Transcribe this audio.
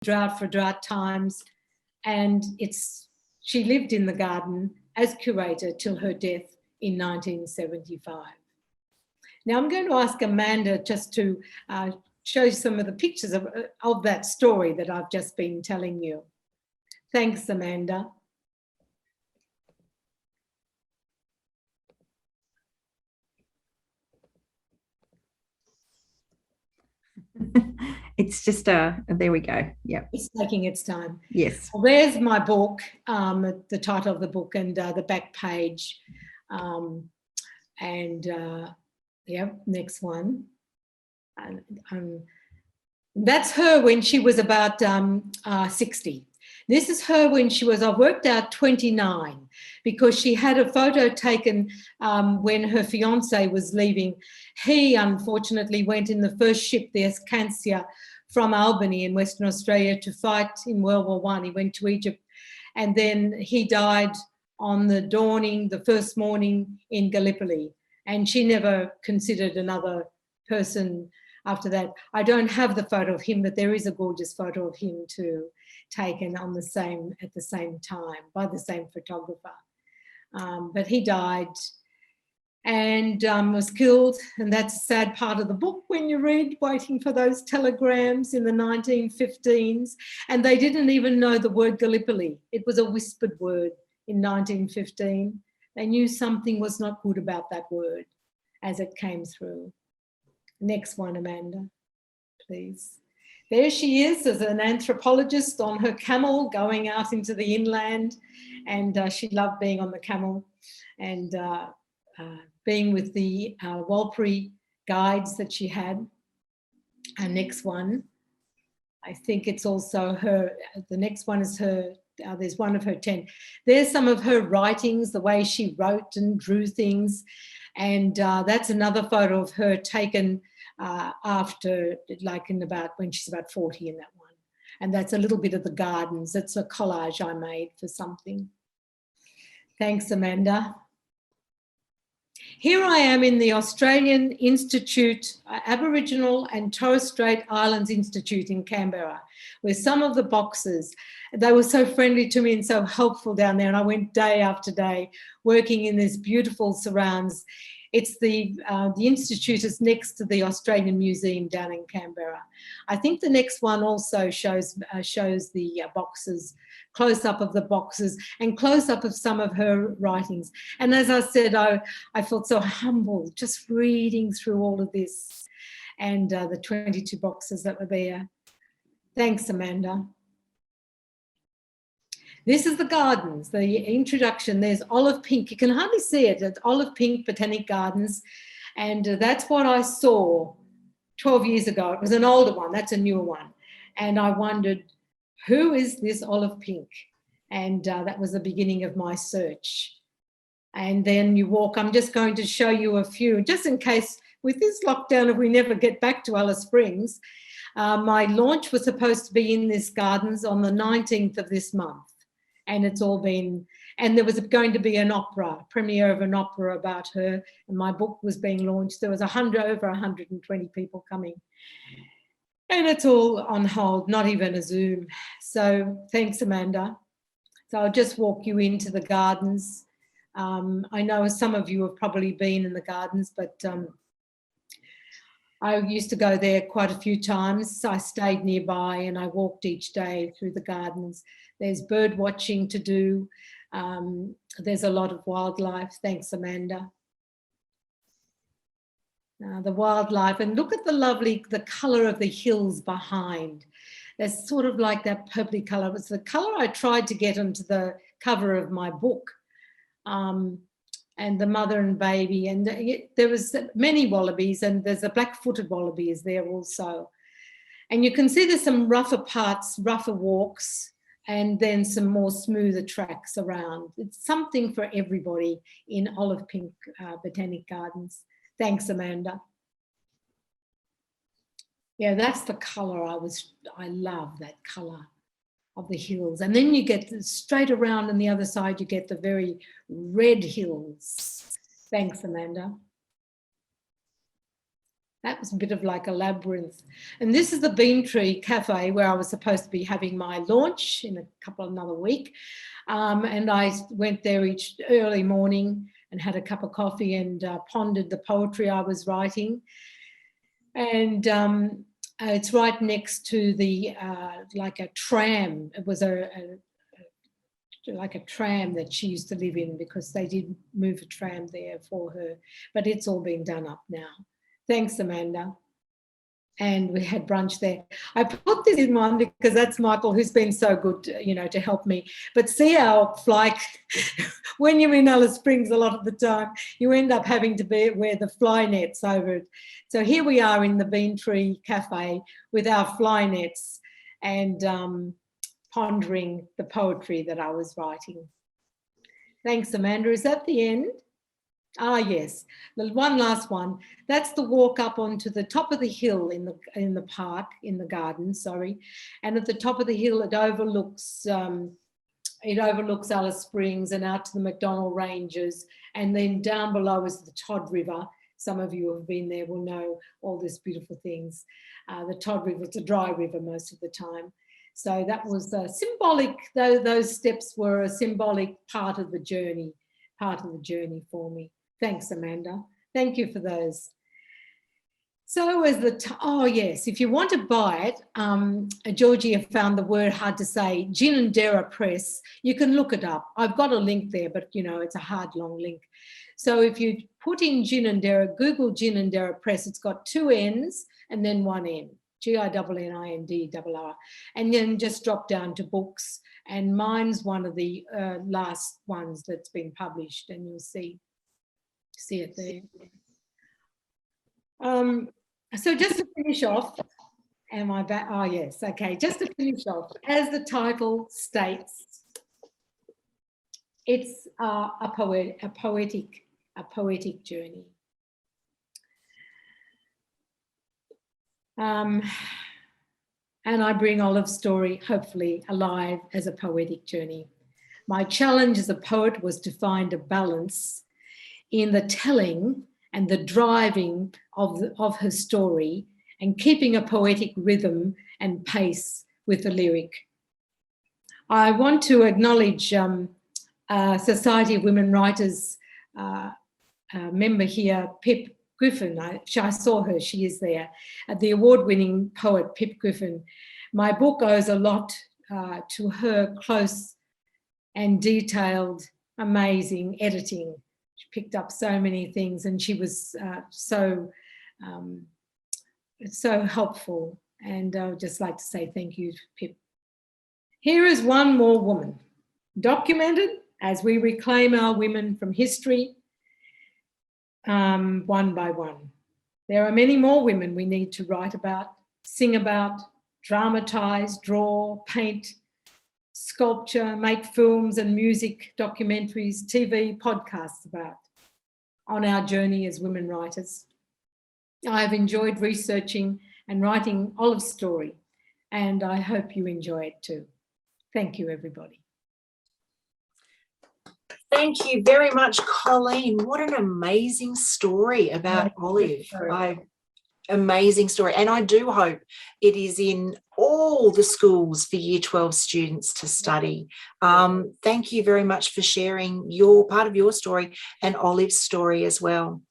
drought for drought times, and she lived in the garden as curator till her death in 1975. Now I'm going to ask Amanda just to show you some of the pictures of that story that I've just been telling you. Thanks, Amanda. It's just there we go. Yeah, it's taking its time. Yes. Well, there's my book, the title of the book, and the back page, yeah, next one. That's her when she was about 60. This is her when she was, I've worked out, 29, because she had a photo taken when her fiancé was leaving. He, unfortunately, went in the first ship, the Escancia, from Albany in Western Australia to fight in World War I. He went to Egypt, and then he died on the first morning in Gallipoli, and she never considered another person after that. I don't have the photo of him, but there is a gorgeous photo of him too, taken at the same time by the same photographer. But he died and was killed, and that's a sad part of the book when you read, waiting for those telegrams in the 1915s, and they didn't even know the word Gallipoli. It was a whispered word in 1915. They knew something was not good about that word as it came through. Next one, Amanda, please. There she is as an anthropologist on her camel going out into the inland, and she loved being on the camel and being with the Warlpiri guides that she had. And next one, I think it's also her, the next one is her, there's one of her 10. There's some of her writings, the way she wrote and drew things. And that's another photo of her taken after, like when she's about 40 in that one. And that's a little bit of the gardens. It's a collage I made for something. Thanks, Amanda. Here I am in the Australian Institute, Aboriginal and Torres Strait Islands Institute in Canberra, where some of the boxes, they were so friendly to me and so helpful down there. And I went day after day working in these beautiful surrounds. It's the Institute is next to the Australian Museum down in Canberra. I think the next one also shows the boxes, close-up of the boxes and close-up of some of her writings. And as I said, I felt so humble just reading through all of this and the 22 boxes that were there. Thanks, Amanda. This is the gardens, the introduction. There's olive pink. You can hardly see it. It's olive pink botanic gardens. And that's what I saw 12 years ago. It was an older one. That's a newer one. And I wondered, who is this olive pink? And that was the beginning of my search. And then you walk. I'm just going to show you a few, just in case with this lockdown, if we never get back to Alice Springs. My launch was supposed to be in this gardens on the 19th of this month. And it's all been, and there was going to be an opera, premiere of an opera about her, and my book was being launched. There was over 120 people coming. And it's all on hold, not even a Zoom. So thanks, Amanda. So I'll just walk you into the gardens. I know some of you have probably been in the gardens, but I used to go there quite a few times. I stayed nearby and I walked each day through the gardens. There's bird watching to do. There's a lot of wildlife. Thanks, Amanda. The wildlife, and look at the colour of the hills behind. There's sort of like that purpley colour. It's the colour I tried to get onto the cover of my book. And the mother and baby, and there was many wallabies, and there's a black-footed wallaby is there also. And you can see there's some rougher parts, rougher walks, and then some more smoother tracks around. It's something for everybody in olive pink botanic gardens. Thanks, Amanda. Yeah, that's the colour I love that colour of the hills. And then you get straight around on the other side, you get the very red hills. Thanks, Amanda. That was a bit of like a labyrinth. And this is the Bean Tree Cafe where I was supposed to be having my launch in another week. And I went there each early morning and had a cup of coffee and pondered the poetry I was writing. And it's right next to the, like a tram. It was like a tram that she used to live in, because they did move a tram there for her, but it's all been done up now. Thanks, Amanda. And we had brunch there. I put this in one because that's Michael, who's been so good, to help me. But see how, like, when you're in Alice Springs a lot of the time, you end up having to wear the fly nets over it. So here we are in the Bean Tree Cafe with our fly nets and pondering the poetry that I was writing. Thanks, Amanda. Is that the end? Ah, yes. The one last one. That's the walk up onto the top of the hill in the park, in the garden, sorry. And at the top of the hill, it overlooks Alice Springs and out to the McDonnell Ranges. And then down below is the Todd River. Some of you who have been there will know all these beautiful things. The Todd River, it's a dry river most of the time. So that was symbolic. Those steps were a symbolic part of the journey for me. Thanks, Amanda. Thank you for those. So as oh yes, if you want to buy it, Georgia found the word hard to say, Ginninderra Press. You can look it up. I've got a link there, but it's a hard, long link. So if you put in Ginninderra, Google Ginninderra Press, it's got 2 N's and then 1 N, GINNINDRR, and then just drop down to books. And mine's one of the last ones that's been published, and you'll see it there. So just to finish off, am I back? Oh, yes. Okay. Just to finish off, as the title states, it's a poetic journey. And I bring Olive's story, hopefully, alive as a poetic journey. My challenge as a poet was to find a balance in the telling and the driving of her story, and keeping a poetic rhythm and pace with the lyric. I want to acknowledge Society of Women Writers member here, Pip Griffin. I saw her, she is there, the award-winning poet Pip Griffin. My book owes a lot to her close and detailed, amazing editing. She picked up so many things, and she was so helpful. And I would just like to say thank you, Pip. Here is one more woman, documented as we reclaim our women from history, one by one. There are many more women we need to write about, sing about, dramatise, draw, paint, sculpture, make films and music, documentaries, TV, podcasts about, on our journey as women writers. I have enjoyed researching and writing Olive's story, and I hope you enjoy it too. Thank you, everybody. Thank you very much, Colleen. What an amazing story about Olive. Amazing story. And I do hope it is in all the schools for Year 12 students to study. Thank you very much for sharing your part of your story and Olive's story as well.